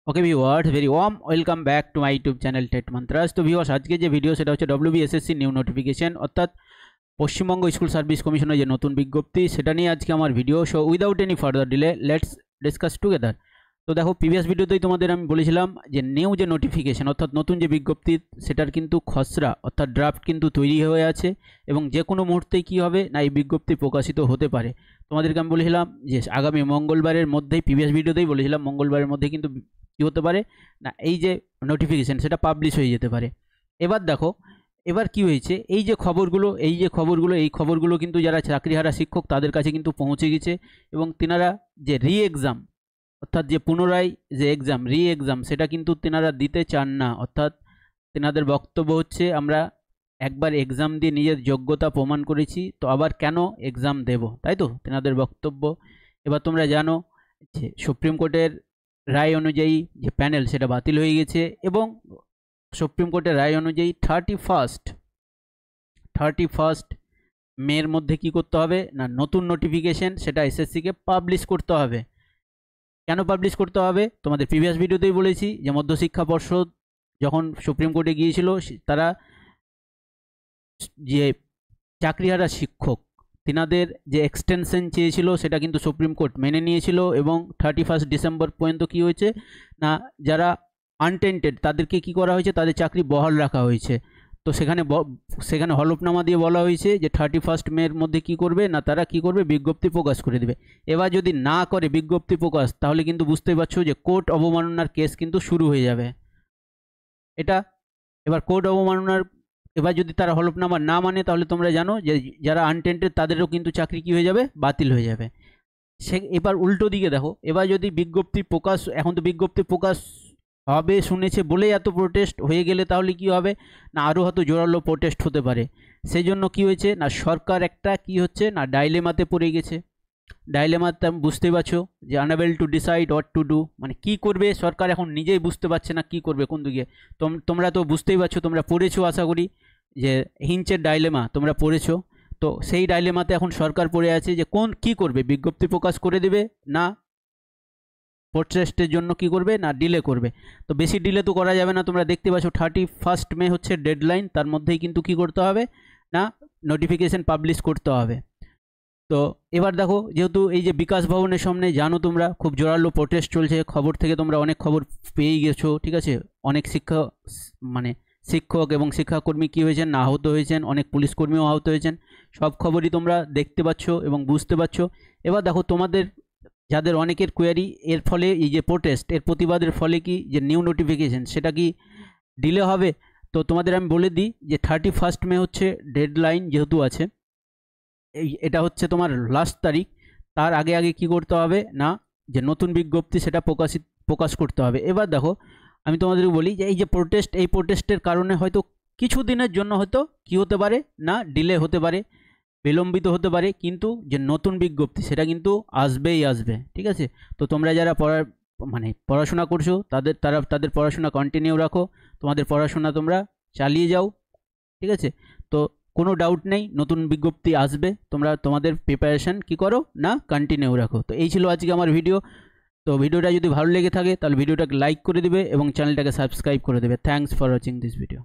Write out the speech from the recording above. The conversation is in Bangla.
Okay viewers, very warm welcome back to my YouTube channel TET মন্ত্রাস। তো ভিউয়ার্স, আজকে যে ভিডিও সেটা হচ্ছে ডব্লিউবিএসএসসি নিউ নোটিফিকেশন, অর্থাৎ পশ্চিমবঙ্গ স্কুল সার্ভিস কমিশনের যে নতুন বিজ্ঞপ্তি সেটা নিয়ে আজকে আমার video. So without any further delay let's discuss together. তো দেখো, প্রিভিয়াস ভিডিওতেই তোমাদের আমি বলেছিলাম যে নিউ যে নোটিফিকেশন অর্থাৎ নতুন যে বিজ্ঞপ্তি সেটার কিন্তু খসড়া অর্থাৎ ড্রাফট কিন্তু তৈরি হয়ে আছে এবং যে কোনো মুহূর্তেই কী হবে না এই বিজ্ঞপ্তি প্রকাশিত হতে পারে। তোমাদেরকে আমি বলেছিলাম যে আগামী মঙ্গলবারের মধ্যেই, প্রিভিয়াস ভিডিওতেই বলেছিলাম মঙ্গলবারের মধ্যেই কিন্তু কী হতে পারে না এই যে নোটিফিকেশান সেটা পাবলিশ হয়ে যেতে পারে। এবার দেখো, এবার কি হয়েছে, এই খবরগুলো কিন্তু যারা চাকরিহারা শিক্ষক তাদের কাছে কিন্তু পৌঁছে গেছে এবং তেনারা যে এক্সাম অর্থাৎ যে পুনরায় যে এক্সাম এক্সাম সেটা কিন্তু তেনারা দিতে চান না। অর্থাৎ তেনাদের বক্তব্য হচ্ছে আমরা একবার এক্সাম দিয়ে নিজের যোগ্যতা প্রমাণ করেছি, তো আবার কেন এক্সাম দেব, তাই তো তেনাদের বক্তব্য। এবার তোমরা জানো যে সুপ্রিম কোর্টের রায় অনুযায়ী যে প্যানেল সেটা বাতিল হয়ে গেছে এবং সুপ্রিম কোর্টের রায় অনুযায়ী 31 মের মধ্যে কি করতে হবে না নতুন নোটিফিকেশন সেটা এসএসসিকে পাবলিশ করতে হবে। কেন পাবলিশ করতে হবে তোমাদের প্রিভিয়াস ভিডিওতেই বলেছি যে মধ্যশিক্ষা পর্ষদ যখন সুপ্রিম কোর্টে গিয়েছিল তারা যে চাকরিহারা শিক্ষক তিনাদের যে এক্সটেনশন চেয়েছিল সেটা কিন্তু সুপ্রিম কোর্ট মেনে নিয়েছিল এবং 31 ডিসেম্বর পর্যন্ত কি হয়েছে না যারা আনটেন্টেড তাদেরকে কি করা হয়েছে, তাদের চাকরি বহাল রাখা হয়েছে। তো সেখানে হলফনামা দিয়ে বলা হয়েছে যে 31 মের মধ্যে কি করবে না তারা কি করবে বিজ্ঞপ্তি প্রকাশ করে দেবে। এবার যদি না করে বিজ্ঞপ্তি প্রকাশ তাহলে কিন্তু বুঝতেই পারছো যে কোর্ট অবমাননার কেস কিন্তু শুরু হয়ে যাবে এটা। এবার কোর্ট অবমাননার এবার যদি তারা হলফনামা না মানে তাহলে তোমরা জানো যে যারা আনটেন্টেড তাদেরও কিন্তু চাকরি কী হয়ে যাবে, বাতিল হয়ে যাবে। এবার উল্টো দিকে দেখো, এবার যদি বিজ্ঞপ্তি প্রকাশ, এখন তো বিজ্ঞপ্তি প্রকাশ হবে শুনেছে বলেই এত প্রোটেস্ট হয়ে গেলে তাহলে কি হবে না আরও হয়তো জোরালো প্রোটেস্ট হতে পারে। সেই জন্য কী হয়েছে না সরকার একটা কি হচ্ছে না ডাইলেমাতে পড়ে গেছে। ডাইলেমাতে বুঝতেই পারছো যে unable to decide what to do, মানে কী করবে সরকার এখন নিজেই বুঝতে পারছে না কী করবে কোন দিকে। তোমরা তো বুঝতেই পারছো, তোমরা পড়েছো আশা করি যে হিঞ্চের ডাইলেমা তোমরা পড়েছো। তো সেই ডাইলেমাতে এখন সরকার পড়ে আছে যে কী করবে, বিজ্ঞপ্তি প্রকাশ করে দেবে না প্রোটেস্টের জন্য কি করবে না ডিলে করবে। তো বেশি ডিলে তো করা যাবে না, তোমরা দেখতে পাচ্ছ 31 মে হচ্ছে ডেডলাইন, তার মধ্যেই কিন্তু কি করতে হবে না নোটিফিকেশন পাবলিশ করতে হবে। তো এবার দেখো, যেহেতু এই যে বিকাশ ভবনের সামনে জানো তোমরা খুব জোরালো প্রোটেস্ট চলছে, খবর থেকে তোমরা অনেক খবর পেয়েই গেছো, ঠিক আছে। অনেক শিক্ষক এবং শিক্ষাকর্মী কী হয়েছেন না আহত হয়েছেন, অনেক পুলিশ কর্মীও আহত হয়েছেন, সব খবরই তোমরা দেখতে পাচ্ছ এবং বুঝতে পারছো। এবার দেখো, তোমাদের যাদের অনেকের কোয়ারি এর ফলে এই যে প্রোটেস্ট এর প্রতিবাদের ফলে কি যে নিউ নোটিফিকেশন সেটা কি ডিলে হবে। তো তোমাদের আমি বলে দিই যে 31 মে হচ্ছে ডেডলাইন যেহেতু আছে, এটা হচ্ছে তোমার লাস্ট তারিখ, তার আগে আগে কি করতে হবে না যে নতুন বিজ্ঞপ্তি সেটা প্রকাশ করতে হবে। এবার দেখো, আমি তোমাদের বলি যে এই যে প্রোটেস্ট, এই প্রোটেস্টের কারণে হয়তো কিছু দিনের জন্য হয়তো কি হতে পারে না ডিলে হতে পারে, বিলম্বিত হতে পারে, কিন্তু যে নতুন বিজ্ঞপ্তি সেটা কিন্তু আসবেই আসবে, ঠিক আছে। তো তোমরা যারা পড়াশোনা করছো তাদের পড়াশোনা কন্টিনিউ রাখো, তোমাদের পড়াশোনা তোমরা চালিয়ে যাও, ঠিক আছে। তো কোনো ডাউট নেই নতুন বিজ্ঞপ্তি আসবে, তোমরা তোমাদের প্রিপারেশান কি করো না কন্টিনিউ রাখো। তো এই ছিল আজকে আমার ভিডিও। তো ভিডিওটা যদি ভালো লেগে থাকে তাহলে ভিডিওটাকে লাইক করে দেবে এবং চ্যানেলটাকে সাবস্ক্রাইব করে দেবে। Thanks for watching this video.